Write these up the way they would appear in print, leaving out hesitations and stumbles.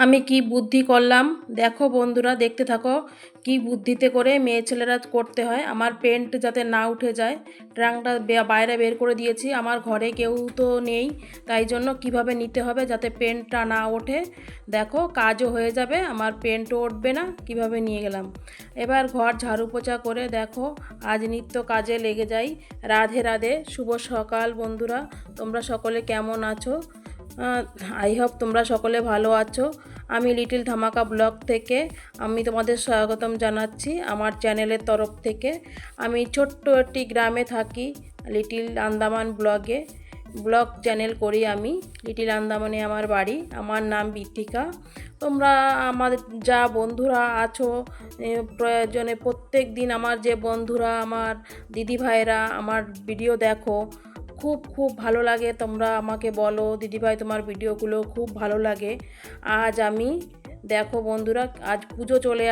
আমি কি বুদ্ধি করলাম দেখো বন্ধুরা, দেখতে থাকো। কি বুদ্ধিতে করে মেয়ে ছেলেরা করতে হয়। আমার পেন্ট যাতে না উঠে যায়, ট্রাঙ্কটা বাইরে বের করে দিয়েছি। আমার ঘরে কেউ তো নেই, তাই জন্য কিভাবে নিতে হবে যাতে পেন্টটা না ওঠে। দেখো, কাজও হয়ে যাবে, আমার পেন্টও উঠবে না। কিভাবে নিয়ে গেলাম। এবার ঘর ঝাড়ু পোছা করে দেখো, আজ নিত্য কাজে লেগে যাই। রাধে রাধে, শুভ সকাল বন্ধুরা। তোমরা সকলে কেমন আছো? আই হোপ তোমরা সকলে ভালো আছো। আমি লিটিল ধামাকা ব্লগ থেকে আমি তোমাদের স্বাগতম জানাচ্ছি আমার চ্যানেলের তরফ থেকে। আমি ছোট্ট একটি গ্রামে থাকি, লিটিল আন্দামান ব্লগ চ্যানেল করি আমি। লিটিল আন্দামানে আমার বাড়ি, আমার নাম বিথিকা। তোমরা আমার যা বন্ধুরা আছো, প্রয়োজনে প্রত্যেক দিন আমার যে বন্ধুরা, আমার দিদি ভাইরা আমার ভিডিও দেখো, খুব খুব ভালো লাগে। তোমরা আমাকে বলো, দিদিভাই তোমার ভিডিওগুলো খুব ভালো লাগে। আজ আমি দেখো বন্ধুরা, আজ পুজো চলে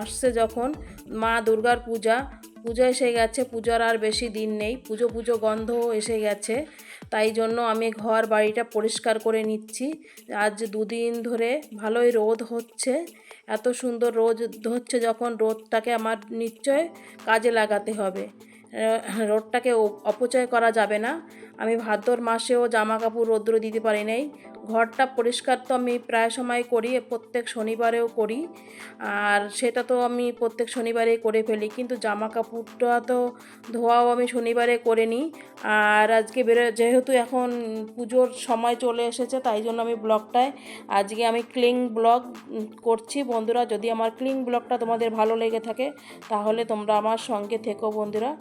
আসছে যখন, মা দুর্গার পুজো এসে গেছে। পুজোর আর বেশি দিন নেই, পুজো পুজো গন্ধ এসে গেছে। তাই জন্য আমি ঘর বাড়িটা পরিষ্কার করে নিচ্ছি। আজ দুদিন ধরে ভালোই রোদ হচ্ছে। এত সুন্দর রোদ হচ্ছে যখন, রোদটাকে আমার নিশ্চয় কাজে লাগাতে হবে। রোদটাকে অপচয় করা যাবে না। আমি ভাদ্র মাসেও জামা কাপড় রৌদ্র দিতে পারি নাই। ঘরটা পরিষ্কার তো আমি প্রায় সময় করি, প্রত্যেক শনিবারেও করি। আর সেটা তো আমি প্রত্যেক শনিবারেই করে ফেলি, কিন্তু জামা কাপড়টা তো ধোয়াও আমি শনিবারে করে নিই। আর আজকে যেহেতু এখন পুজোর সময় চলে এসেছে, তাই জন্য আমি ব্লগটায় আজকে আমি ক্লিং ব্লগ করছি বন্ধুরা। যদি আমার ক্লিং ব্লগটা তোমাদের ভালো লেগে থাকে, তাহলে তোমরা আমার সঙ্গে থেকো বন্ধুরা।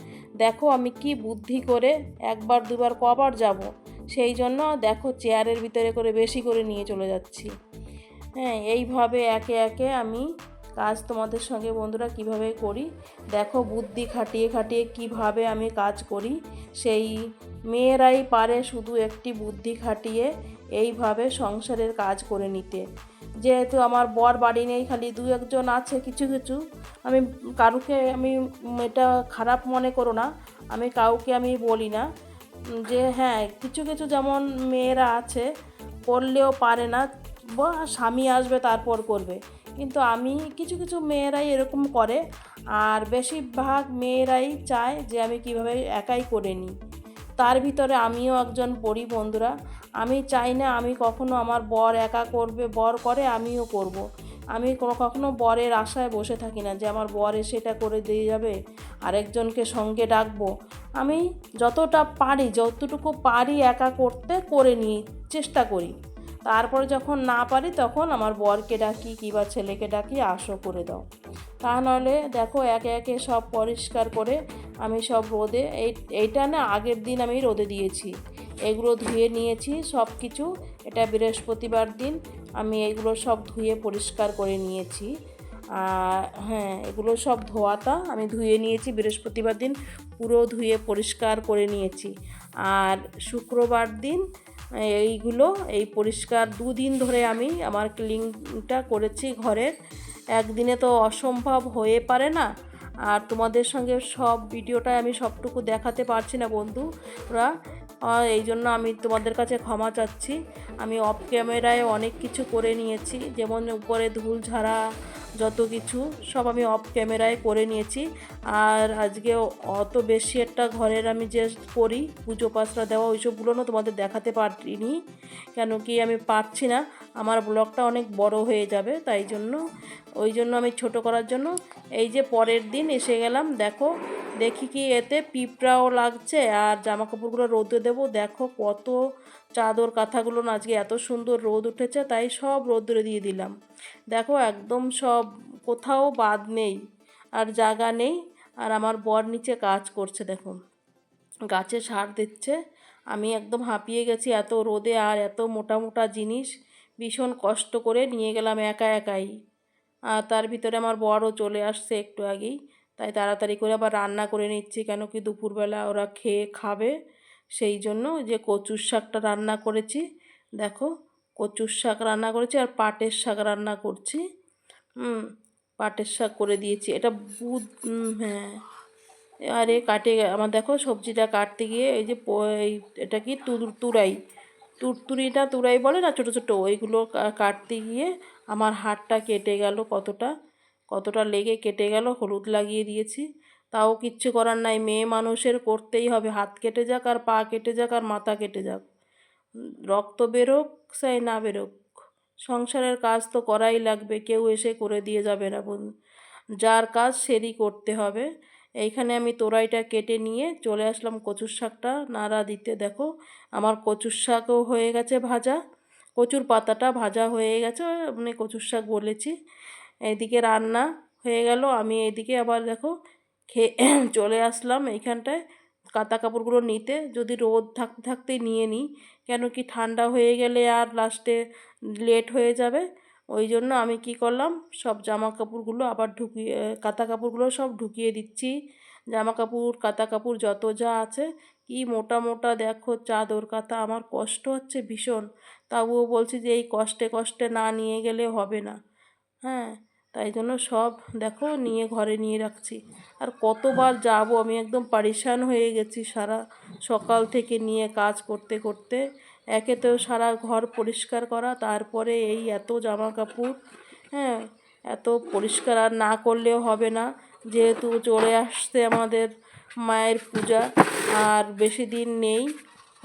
দেখো আমি কি বুদ্ধি করে একবার দুবার কবার যাব, সেই জন্য দেখো চেয়ারের ভিতরে করে বেশি করে নিয়ে চলে যাচ্ছি। হ্যাঁ, এইভাবে একে একে আমি কাজ তোমাদের সঙ্গে বন্ধুরা কিভাবে করি দেখো। বুদ্ধি খাটিয়ে খাটিয়ে কিভাবে আমি কাজ করি, সেই মেয়েরাই পারে শুধু একটি বুদ্ধি খাটিয়ে এইভাবে সংসারের কাজ করে নিতে। যেহেতু আমার বর বাড়ি নেই, খালি দু একজন আছে কিছু কিছু। আমি কারুকে আমি এটা খারাপ মনে করো না, আমি কাউকে আমি বলি না যে হ্যাঁ, কিছু কিছু যেমন মেয়েরা আছে করলেও পারে না, বা স্বামী আসবে তারপর করবে। কিন্তু আমি কিছু কিছু মেয়েরাই এরকম করে, আর বেশিরভাগ মেয়েরাই চায় যে আমি কিভাবে একাই করে নিই। তার ভিতরে আমিও একজন পড়ি বন্ধুরা। আমি চাই না আমি কখনো আমার বর একা করবে, বর করে আমিও করব। আমি কখনো বরের আশায় বসে থাকি না যে আমার বর এসে এটা করে দিয়ে যাবে, আরেকজনকে সঙ্গে ডাকবো। আমি যতটুকু পারি একা করতে করে নিই, চেষ্টা করি। তারপরে যখন না পারি তখন আমার বরকে ডাকি কিংবা ছেলেকে ডাকি, আসো করে দাও। তা নাহলে দেখো একে একে সব পরিষ্কার করে আমি সব রোদে, এইটা না আগের দিন আমি রোদে দিয়েছি। এগুলো ধুয়ে নিয়েছি সব কিছু। এটা বৃহস্পতিবার দিন আমি এগুলো সব ধুয়ে পরিষ্কার করে নিয়েছি। হ্যাঁ, এগুলো সব ধোয়াটা আমি ধুয়ে নিয়েছি বৃহস্পতিবার দিন, পুরো ধুয়ে পরিষ্কার করে নিয়েছি। আর শুক্রবার দিন এই পরিষ্কার দুদিন ধরে আমি আমার ক্লিনটা করেছি ঘরের। একদিনে তো অসম্ভব হয়ে পারে না, আর তোমাদের সঙ্গে সব ভিডিওটায় আমি সবটুকু দেখাতে পারছি না বন্ধুরা। এই জন্য আমি তোমাদের কাছে ক্ষমা চাচ্ছি। আমি অফ ক্যামেরায় অনেক কিছু করে নিয়েছি, যেমন উপরে ধুল ঝাড়া যত কিছু সব আমি অফ ক্যামেরায় করে নিয়েছি। আর আজকে অত বেশি একটা ঘরের আমি যে করি পুজো পাশরা দেওয়া, ওইসবগুলো না তোমাদের দেখাতে পারিনি, কেন কি আমি পারছি না। আমার ব্লগটা অনেক বড় হয়ে যাবে, তাই জন্য ওই জন্য আমি ছোট করার জন্য এই যে পরের দিন এসে গেলাম। দেখি কি এতে পিঁপড়াও লাগছে, আর জামা কাপড়গুলো রোদে দেবো। দেখো কত চাদর কাঁথাগুলো না আজকে এত সুন্দর রোদ উঠেছে, তাই সব রোদ্রে দিয়ে দিলাম। দেখো একদম সব, কোথাও বাদ নেই, আর জায়গা নেই। আর আমার বর নিচে কাজ করছে, দেখো গাছে সার দিচ্ছে। আমি একদম হাঁপিয়ে গেছি এত রোদে, আর এত মোটা মোটা জিনিস ভীষণ কষ্ট করে নিয়ে গেলাম একা একাই। আর তার ভিতরে আমার বরও চলে আসছে একটু আগেই, তাই তাড়াতাড়ি করে আবার রান্না করে নিচ্ছি, কেন কি দুপুরবেলা ওরা খাবে। সেই জন্য যে কচুর শাকটা রান্না করেছি, দেখো কচুর শাক রান্না করেছি আর পাটের শাক রান্না করছি। পাটের শাক করে দিয়েছি, এটা হ্যাঁ। আরে কাটে আমার, দেখো সবজিটা কাটতে গিয়ে এই যে এটা কি তুরাই তুরতুরিটা তুরাই বলে না, ছোটো ছোটো, ওইগুলো কাটতে গিয়ে আমার হাতটা কেটে গেল, কতটা কতটা লেগে কেটে গেল, হলুদ লাগিয়ে দিয়েছি। তাও কিচ্ছু করার নাই, মেয়ে মানুষের করতেই হবে, হাত কেটে যাক আর পা কেটে যাক আর মাথা কেটে যাক, রক্ত বেরোক চাই না বেরোক, সংসারের কাজ তো করাই লাগবে, কেউ এসে করে দিয়ে যাবে না বন্ধু, যার কাজ সেরই করতে হবে। এইখানে আমি তোরাইটা কেটে নিয়ে চলে আসলাম কচুর শাকটা নাড়া দিতে। দেখো আমার কচুর শাকও হয়ে গেছে ভাজা, কচুর পাতাটা ভাজা হয়ে গেছে, মানে কচুর শাক বলেছি। এইদিকে রান্না হয়ে গেল, আমি এইদিকে আবার দেখো খেয়ে চলে আসলাম এইখানটায় কাঁথা কাপড়গুলো নিতে, যদি রোদ থাকতে থাকতেই নিয়ে নিই, কেন কি ঠান্ডা হয়ে গেলে আর লাস্টে লেট হয়ে যাবে। ওই জন্য আমি কি করলাম, সব জামা কাপড়গুলো আবার ঢুকিয়ে, কাঁথা কাপড়গুলো সব ঢুকিয়ে দিচ্ছি। জামা কাপড় কাঁথা কাপড় যত যা আছে, কি মোটা মোটা দেখো চাদর কাঁথা, আমার কষ্ট হচ্ছে ভীষণ, তবুও বলছি যে এই কষ্টে কষ্টে না নিয়ে গেলে হবে না। হ্যাঁ, তাই জন্য সব দেখো নিয়ে ঘরে নিয়ে রাখছি। আর কতবার যাব, আমি একদম পারিশান হয়ে গেছি সারা সকাল থেকে নিয়ে কাজ করতে করতে। একে তো সারা ঘর পরিষ্কার করা, তারপরে এই এত জামা কাপড়। হ্যাঁ, এত পরিষ্কার আর না করলেও হবে না, যেহেতু চলে আসছে আমাদের মায়ের পূজা, আর বেশি দিন নেই,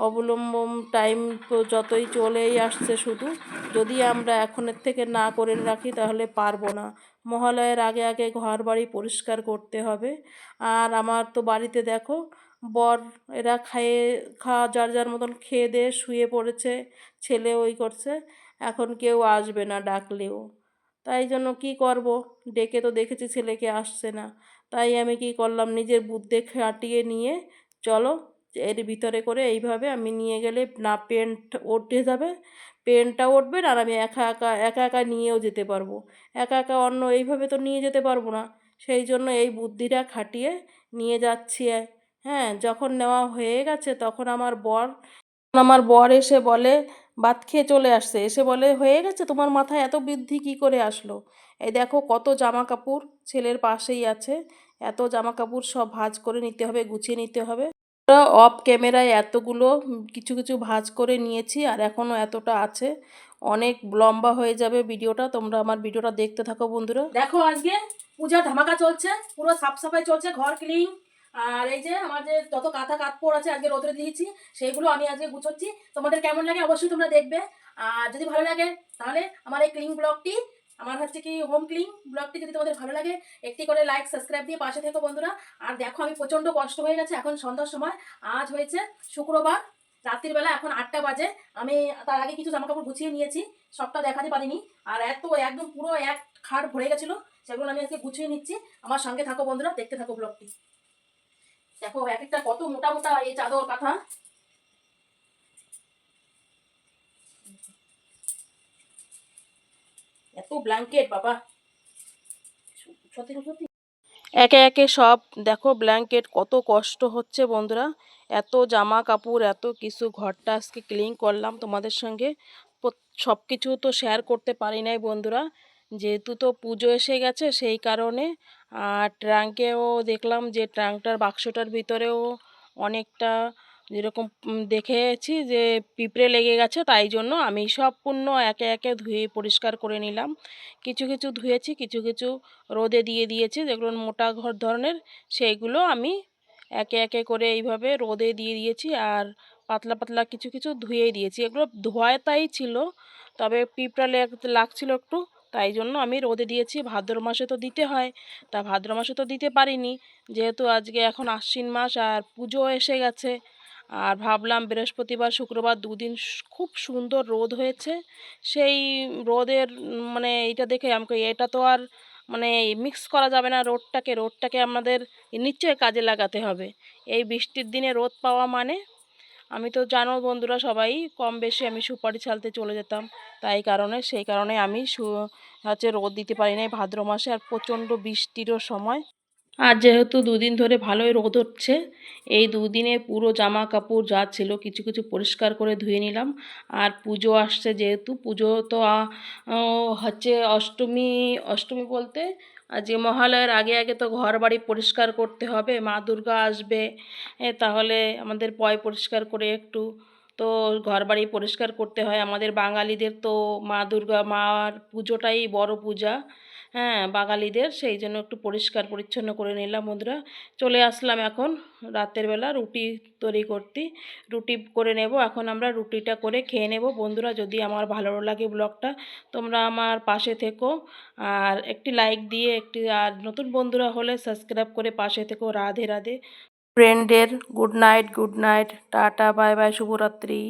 অবলম্বন টাইম তো যতই চলেই আসছে, শুধু যদি আমরা এখনের থেকে না করে রাখি তাহলে পারবো না। মহালয়ের আগে আগে ঘর বাড়ি পরিষ্কার করতে হবে। আর আমার তো বাড়িতে দেখো বর, এরা খাওয়া যার যার মতন খেয়ে দিয়ে শুয়ে পড়েছে, ছেলে ওই করছে, এখন কেউ আসবে না ডাকলেও। তাই জন্য কি করব, ডেকে তো দেখেছি ছেলেকে আসছে না, তাই আমি কি করলাম, নিজের বুদ্ধি খাটিয়ে নিয়ে চলো এর ভিতরে করে এইভাবে আমি নিয়ে গেলে না পেন্ট উঠে যাবে, পেনটা উঠবে না, আর আমি একা একা একা একা নিয়েও যেতে পারবো, একা একা অন্য এইভাবে তো নিয়ে যেতে পারবো না। সেই জন্য এই বুদ্ধিটা খাটিয়ে নিয়ে যাচ্ছি। হ্যাঁ, যখন নেওয়া হয়ে গেছে তখন আমার বর এসে বলে, ভাত খেয়ে চলে আসছে, এসে বলে হয়ে গেছে, তোমার মাথায় এত বুদ্ধি কি করে আসলো? এই দেখো কত জামা কাপড় ছেলের পাশেই আছে, এত জামা কাপড় সব ভাঁজ করে নিতে হবে, গুছিয়ে নিতে হবে। অফ ক্যামেরায় এতগুলো কিছু কিছু ভাঁজ করে নিয়েছি, আর এখনও এতটা আছে, অনেক লম্বা হয়ে যাবে ভিডিওটা, তোমরা আমার ভিডিওটা দেখতে থাকো বন্ধুরা। দেখো আজকে পূজার ধামাকা চলছে, পুরো সাফ সাফাই চলছে, ঘর ক্লিন। আর এই যে আমার যে যত কাঁথা কাপড় আছে আজকে রোদে দিয়েছি, সেইগুলো আমি আজকে গুছোচ্ছি। তোমাদের কেমন লাগে অবশ্যই তোমরা দেখবে, আর যদি ভালো লাগে তাহলে আমার এই ক্লিন ব্লগটি, আমার হচ্ছে কি হোম ক্লিন ব্লগটি যদি তোমাদের ভালো লাগে, একটি করে লাইক সাবস্ক্রাইব দিয়ে পাশে থেকো বন্ধুরা। আর দেখো আমি প্রচণ্ড কষ্ট হয়ে গেছে, এখন সন্ধ্যার সময়, আজ হয়েছে শুক্রবার রাত্রির বেলা, এখন 8টা বাজে। আমি তার আগে কিছু জামা কাপড় গুছিয়ে নিয়েছি, সবটা দেখাতে পারিনি, আর এত একদম পুরো এক খাট ভরে গেছিলো, সেগুলো আমি আজকে গুছিয়ে নিচ্ছি। আমার সঙ্গে থাকো বন্ধুরা, দেখতে থাকো ব্লগটি। দেখো এক একটা কত মোটা মোটা এই চাদর কাঁথা, এত ব্ল্যাঙ্কেট বাবা, সত্যি সত্যি একে একে সব দেখো ব্ল্যাঙ্কেট, কত কষ্ট হচ্ছে বন্ধুরা, এত জামা কাপড় এত কিছু, ঘরটা আজকে ক্লিন করলাম তোমাদের সঙ্গে, সব কিছু তো শেয়ার করতে পারি নাই বন্ধুরা, যেহেতু তো পুজো এসে গেছে সেই কারণে। আর ট্রাঙ্কেও দেখলাম যে ট্রাঙ্কটার বাক্সটার ভিতরেও অনেকটা যেরকম দেখেছি যে পিঁপড়ে লেগে গেছে, তাই জন্য আমি সম্পূর্ণ একে একে ধুয়ে পরিষ্কার করে নিলাম। কিছু কিছু ধুয়েছি, কিছু কিছু রোদে দিয়ে দিয়েছি, যেগুলো মোটা ঘর ধরনের সেইগুলো আমি একে একে করে এইভাবে রোদে দিয়ে দিয়েছি, আর পাতলা পাতলা কিছু কিছু ধুয়েই দিয়েছি, এগুলো ধোয়াতাই ছিল, তবে পিঁপড়া লাগছিল একটু, তাই জন্য আমি রোদে দিয়েছি। ভাদ্র মাসে তো দিতে হয়, তা ভাদ্র মাসে তো দিতে পারিনি, যেহেতু আজকে এখন আশ্বিন মাস আর পুজো এসে গেছে। আর ভাবলাম বৃহস্পতিবার শুক্রবার দুদিন খুব সুন্দর রোদ হয়েছে, সেই রোদের মানে এইটা দেখে আমাকে, এটা তো আর মানে মিক্স করা যাবে না, রোদটাকে আমাদের নিশ্চয়ই কাজে লাগাতে হবে। এই বৃষ্টির দিনে রোদ পাওয়া মানে, আমি তো জানো বন্ধুরা সবাই কম বেশি আমি সুপারি ছালতে চলে যেতাম, সেই কারণে আমি হচ্ছে রোদ দিতে পারি না ভাদ্র মাসে, আর প্রচণ্ড বৃষ্টিরও সময়। আর যেহেতু দুদিন ধরে ভালোই রোদ হচ্ছে, এই দুদিনে পুরো জামা কাপড় যা ছিল কিছু কিছু পরিষ্কার করে ধুয়ে নিলাম। আর পুজো আসছে, যেহেতু পুজো তো হচ্ছে অষ্টমী, অষ্টমী বলতে আজকে মহালয়ার আগে আগে তো ঘর বাড়ি পরিষ্কার করতে হবে, মা দুর্গা আসবে, তাহলে আমাদের পরিষ্কার করে একটু তো ঘরবাড়ি পরিষ্কার করতে হয়। আমাদের বাঙালিদের তো মা দুর্গা মার পুজোটাই বড় পূজা। হ্যাঁ, বাঙালিদের সেই জন্য একটু পরিষ্কার পরিচ্ছন্ন করে নিলাম বন্ধুরা। চলে আসলাম এখন রাতের বেলা রুটি তৈরি করতে। রুটি করে নেব, এখন আমরা রুটিটা করে খেয়ে নেব বন্ধুরা। যদি আমার ভালো লাগে ব্লগটা, তোমরা আমার পাশে থেকো আর একটি লাইক দিয়ে আর নতুন বন্ধুরা হলে সাবস্ক্রাইব করে পাশে থেকো। রাধে রাধে। ফ্রেন্ডের good night, tata, bye bye, শুভরাত্রি।